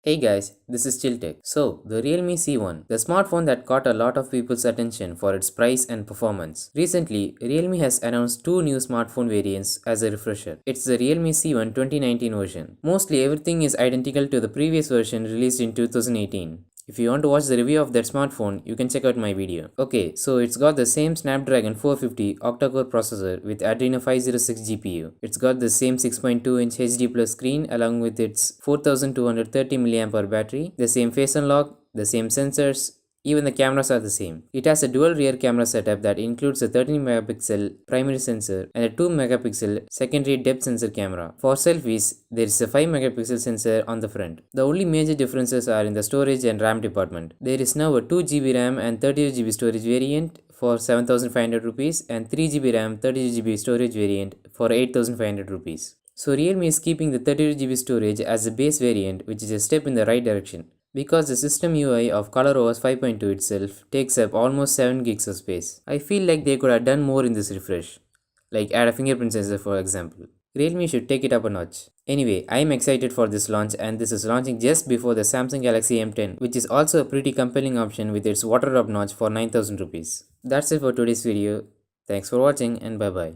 Hey guys, this is Chiltech. So, the Realme C1, the smartphone that caught a lot of people's attention for its price and performance. Recently, Realme has announced two new smartphone variants as a refresher. It's the Realme C1 2019 version. Mostly everything is identical to the previous version released in 2018. If you want to watch the review of that smartphone, you can check out my video. Okay, so it's got the same Snapdragon 450 octa-core processor with Adreno 506 GPU. It's got the same 6.2-inch HD Plus screen along with its 4230 mAh battery, the same face unlock, the same sensors, even the cameras are the same. It has a dual rear camera setup that includes a 13 megapixel primary sensor and a 2 megapixel secondary depth sensor camera. For selfies, there is a 5 megapixel sensor on the front. The only major differences are in the storage and RAM department. There is now a 2 GB RAM and 32 GB storage variant for 7500 rupees and 3 GB RAM 32 GB storage variant for 8500 rupees. So Realme is keeping the 32 GB storage as a base variant, which is a step in the right direction. Because the system UI of ColorOS 5.2 itself takes up almost 7 gigs of space. I feel like they could have done more in this refresh, like add a fingerprint sensor for example. Realme should take it up a notch. Anyway, I am excited for this launch, and this is launching just before the Samsung Galaxy M10, which is also a pretty compelling option with its water drop notch for 9000 rupees. That's it for today's video. Thanks for watching and bye bye.